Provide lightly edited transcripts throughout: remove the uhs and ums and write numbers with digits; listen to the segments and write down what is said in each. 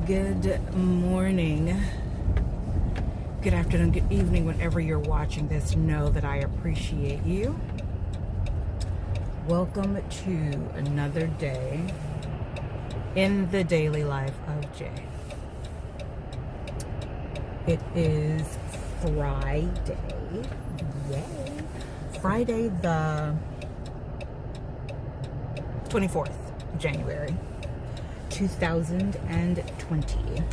Good morning, good afternoon, good evening, whenever you're watching this. Know that I appreciate you. Welcome to another day in the daily life of Jay. It is Friday. Yay! Friday the 24th of January 2020.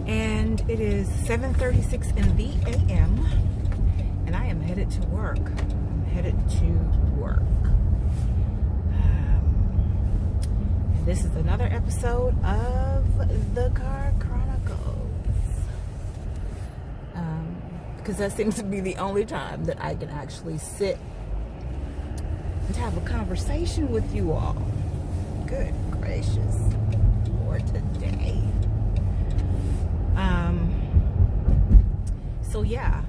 And it is 7:36 in the AM, and I am headed to work. And this is another episode of the Car Chronicles. Because that seems to be the only time that I can actually sit and have a conversation with you all. Good gracious, for today. So yeah,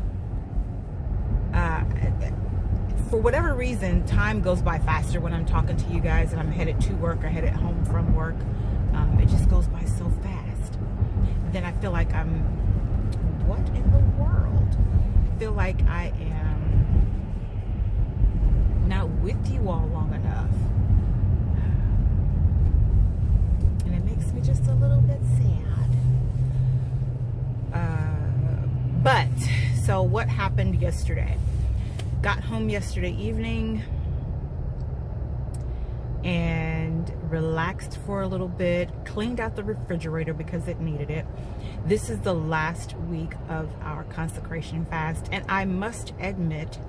for whatever reason, time goes by faster when I'm talking to you guys and I'm headed to work or headed home from work. It just goes by so fast. Then I feel like I'm, what in the world? I feel like I am not with you all long enough. Makes me just a little bit sad. But so what happened yesterday? Got home yesterday evening and relaxed for a little bit, cleaned out the refrigerator because it needed it. This is the last week of our consecration fast, and I must admit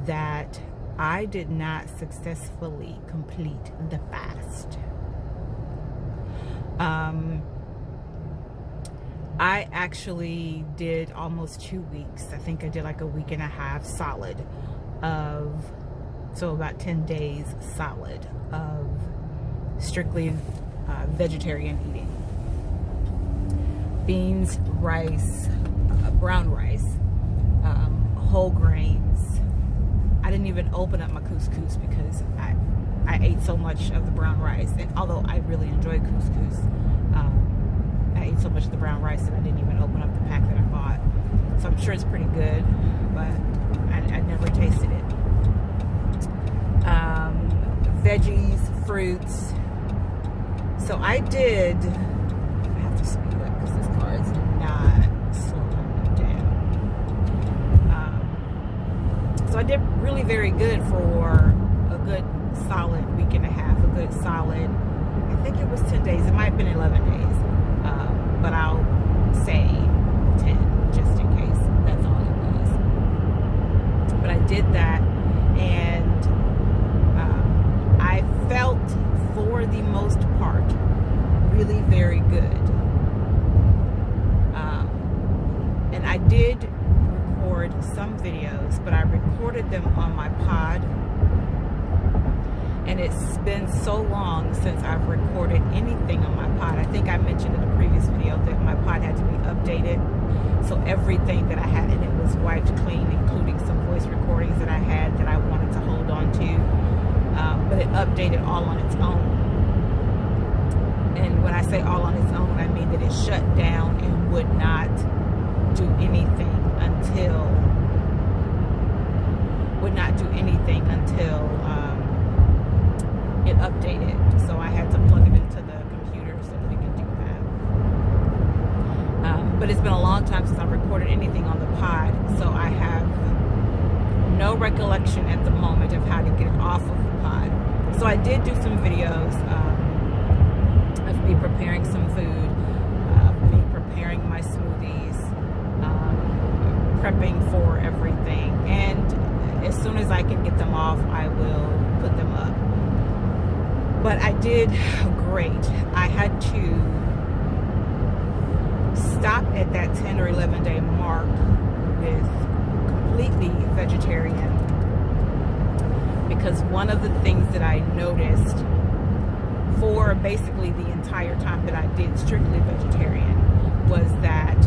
that I did not successfully complete the fast. I actually did almost 2 weeks. I think I did like a week and a half solid so about 10 days solid of strictly vegetarian eating. Beans, rice, brown rice, whole grains. I didn't even open up my couscous because I ate so much of the brown rice, and although I really enjoy couscous, I ate so much of the brown rice that I didn't even open up the pack that I bought. So I'm sure it's pretty good, but I never tasted it. Veggies, fruits. So I have to speed up because this car is not slowing down. So I did really very good for a good solid week and a half, I think it was 10 days, it might have been 11 days, but I'll say 10 just in case that's all it was. But I did that, and I felt for the most part really very good. And I did record some videos, but I recorded them on my pod. And it's been so long since I've recorded anything on my pod. I think I mentioned in a previous video that my pod had to be updated. So everything that I had in it was wiped clean, including some voice recordings that I had that I wanted to hold on to. But it updated all on its own. And when I say all on its own, I mean that it shut down and would not do anything until it updated. So I had to plug it into the computer so that it could do that. But it's been a long time since I've recorded anything on the pod, so I have no recollection at the moment of how to get it off of the pod. So I did do some videos of me preparing some food, me preparing my smoothies, prepping for everything, and as soon as I can get them off, I will put them up. But I did great. I had to stop at that 10 or 11 day mark with completely vegetarian, because one of the things that I noticed for basically the entire time that I did strictly vegetarian was that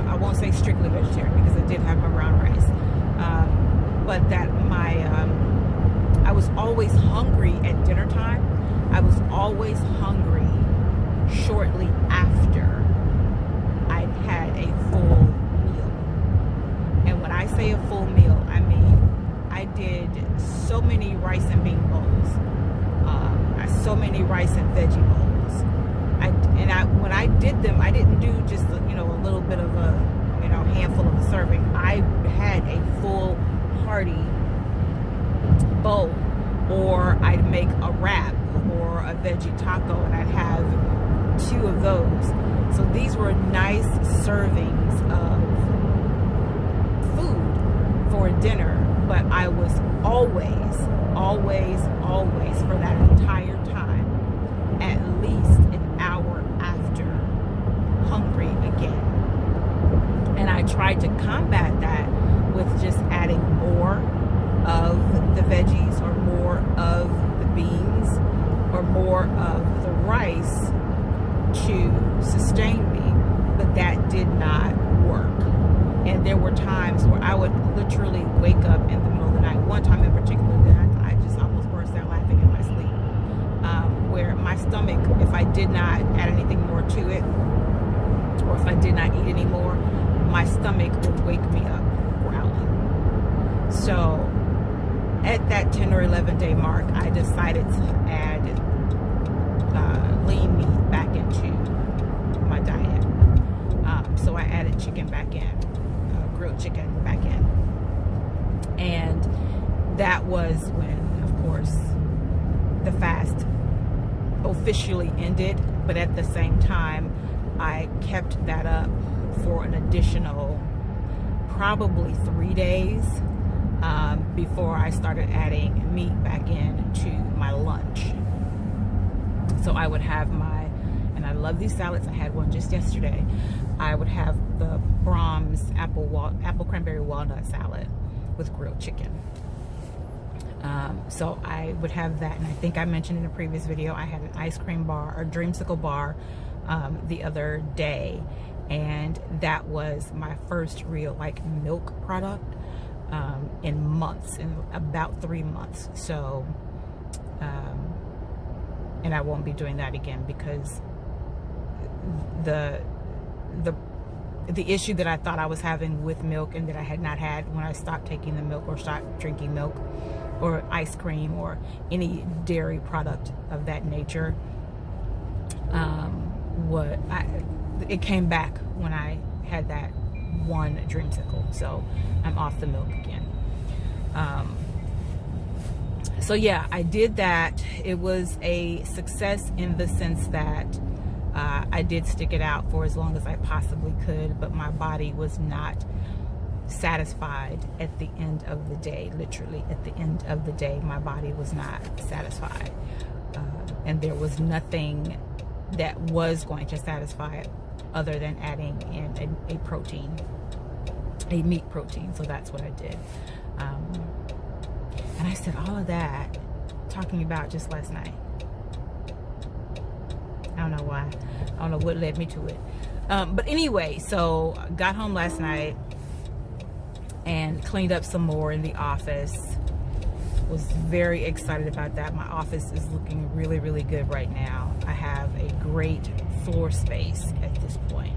I won't say strictly vegetarian because I did have my brown rice, but that I was always hungry at dinner time. I was always hungry shortly after I'd had a full meal. And when I say a full meal, I mean I did so many rice and bean bowls, so many rice and veggie bowls. When I did them, I didn't do just a little bit of a handful of a serving. I had a full hearty bowl, or I'd make a wrap or a veggie taco, and I'd have 2 of those. So these were nice servings of food for dinner, but I was always for that entire time at least an hour after hungry again. And I tried to combat that with just adding more of the veggies, or more of the beans, or more of the rice to sustain me, but that did not work. And there were times where I would literally wake up in the middle of the night. One time in particular that I just almost burst out laughing in my sleep, where my stomach, if I did not add anything more to it, or if I did not eat any more, my stomach would wake me up growling. So at that 10 or 11 day mark, I decided to add lean meat back into my diet. So I added chicken back in, grilled chicken back in. And that was when, of course, the fast officially ended. But at the same time, I kept that up for an additional probably 3 days before I started adding meat back in to my lunch. So I would have and I love these salads. I had one just yesterday. I would have the Brahms apple cranberry walnut salad with grilled chicken. So I would have that, and I think I mentioned in a previous video, I had an ice cream bar or dreamsicle bar the other day, and that was my first real milk product in months, in about 3 months. So and I won't be doing that again, because the issue that I thought I was having with milk, and that I had not had when I stopped taking the milk or stopped drinking milk or ice cream or any dairy product of that nature, it came back when I had that one dreamsicle. So I'm off the milk again. So yeah, I did that. It was a success in the sense that I did stick it out for as long as I possibly could, but my body was not satisfied at the end of the day. Literally at the end of the day, my body was not satisfied, and there was nothing that was going to satisfy it other than adding in a protein, a meat protein. So that's what I did. And I said all of that talking about just last night. I don't know why. I don't know what led me to it. But anyway, so I got home last night and cleaned up some more in the office. Was very excited about that. My office is looking really, really good right now. I have a great floor space at this point,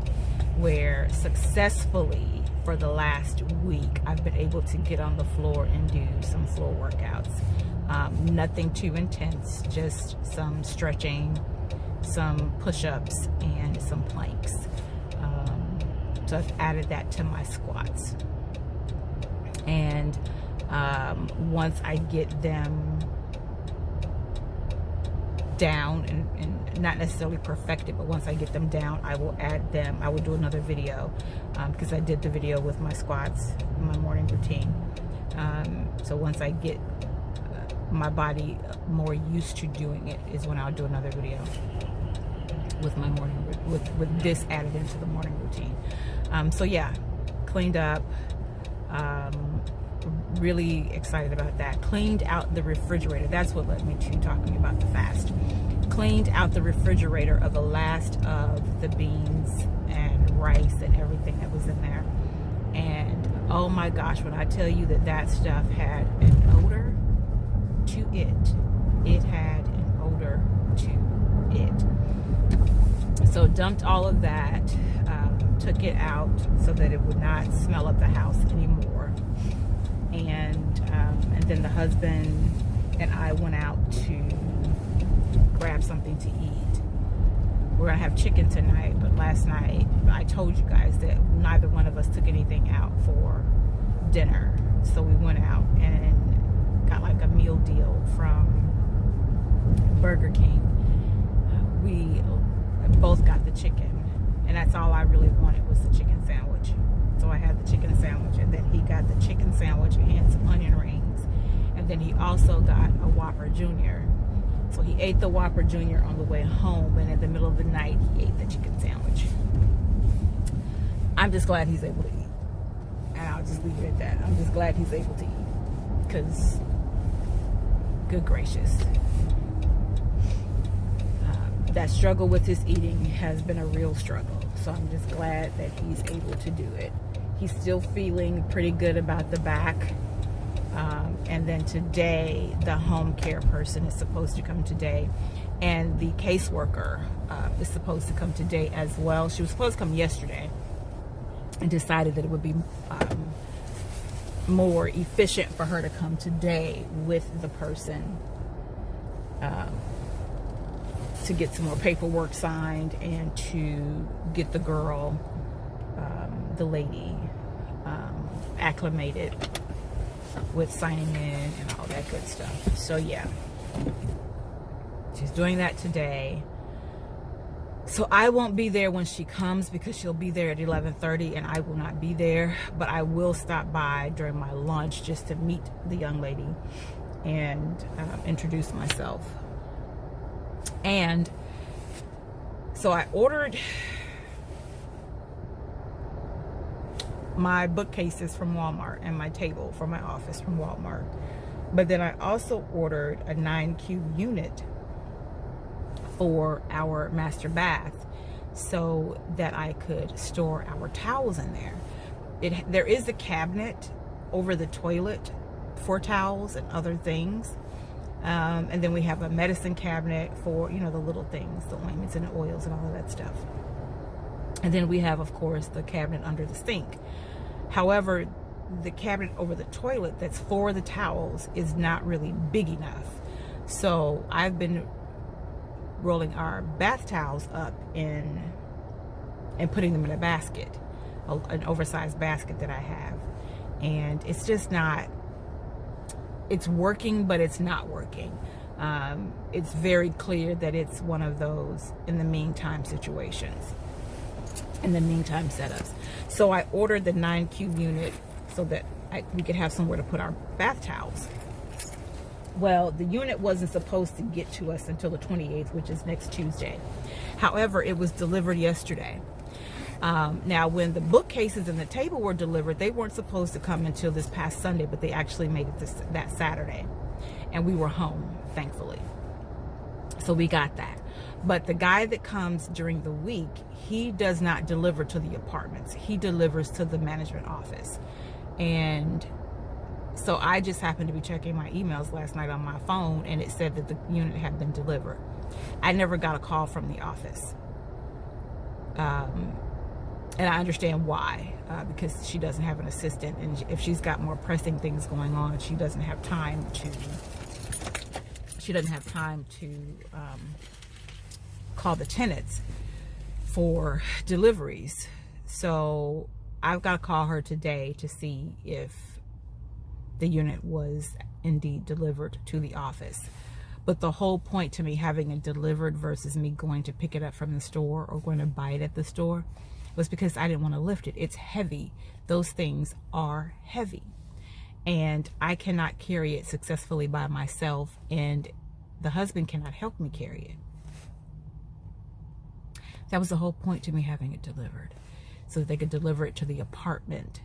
where successfully for the last week I've been able to get on the floor and do some floor workouts. Nothing too intense, just some stretching, some push-ups, and some planks. So I've added that to my squats. And once I get them down and not necessarily perfected, but once I get them down, I will add them. I will do another video because I did the video with my squats, my morning routine. So once I get my body more used to doing it is when I'll do another video with my morning, with this added into the morning routine. So yeah, cleaned up. Really excited about that. Cleaned out the refrigerator. That's what led me to talking about the fast. Cleaned out the refrigerator of the last of the beans and rice and everything that was in there. And oh my gosh, when I tell you that that stuff had an odor, to it. It had an odor to it. So dumped all of that, took it out so that it would not smell up the house anymore. And then the husband and I went out to grab something to eat. We're gonna have chicken tonight, but last night I told you guys that neither one of us took anything out for dinner. So we went out and got like a meal deal from Burger King. We both got the chicken, and that's all I really wanted was the chicken sandwich. So I had the chicken sandwich, and then he got the chicken sandwich and some onion rings, and then he also got a Whopper Jr. So he ate the Whopper Jr. on the way home, and in the middle of the night he ate the chicken sandwich. I'm just glad he's able to eat, and I'll just leave it at that. I'm just glad he's able to eat, because good gracious, that struggle with his eating has been a real struggle. So I'm just glad that he's able to do it. He's still feeling pretty good about the back. And then today, the home care person is supposed to come today. And the caseworker is supposed to come today as well. She was supposed to come yesterday and decided that it would be more efficient for her to come today with the person to get some more paperwork signed and to get the girl, the lady, acclimated with signing in and all that good stuff. So yeah, she's doing that today. So I won't be there when she comes because she'll be there at 11:30 and I will not be there, but I will stop by during my lunch just to meet the young lady and introduce myself. And so I ordered my bookcases from Walmart and my table for my office from Walmart. But then I also ordered a 9-cube unit for our master bath so that I could store our towels in there. There is a cabinet over the toilet for towels and other things. And then we have a medicine cabinet for, you know, the little things, the ointments and the oils and all of that stuff. And then we have, of course, the cabinet under the sink. However, the cabinet over the toilet that's for the towels is not really big enough. So I've been rolling our bath towels up and putting them in a basket, an oversized basket that I have. And it's just not, it's working, but it's not working. It's very clear that it's one of those in the meantime situations, in the meantime setups. So I ordered the 9-cube unit so that we could have somewhere to put our bath towels. Well, the unit wasn't supposed to get to us until the 28th, which is next Tuesday. However, it was delivered yesterday. Now, when the bookcases and the table were delivered, they weren't supposed to come until this past Sunday, but they actually made it that Saturday. And we were home, thankfully. So we got that. But the guy that comes during the week, he does not deliver to the apartments. He delivers to the management office. And so I just happened to be checking my emails last night on my phone, and it said that the unit had been delivered. I never got a call from the office. And I understand why, because she doesn't have an assistant, and if she's got more pressing things going on, she doesn't have time to call the tenants for deliveries. So I've got to call her today to see if the unit was indeed delivered to the office. But the whole point to me having it delivered versus me going to pick it up from the store or going to buy it at the store was because I didn't want to lift it. It's heavy. Those things are heavy. And I cannot carry it successfully by myself, and the husband cannot help me carry it. That was the whole point to me having it delivered, so that they could deliver it to the apartment,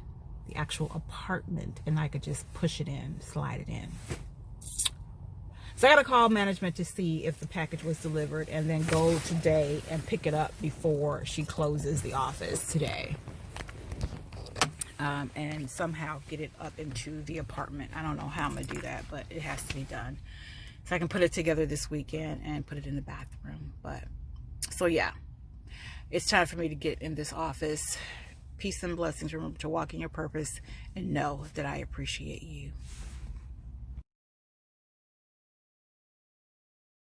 the actual apartment, and I could just push it in, slide it in. So I got to call management to see if the package was delivered, and then go today and pick it up before she closes the office today. and somehow get it up into the apartment. I don't know how I'm gonna do that, but it has to be done. So I can put it together this weekend and put it in the bathroom. But so yeah, it's time for me to get in this office. Peace and blessings. Remember to walk in your purpose and know that I appreciate you.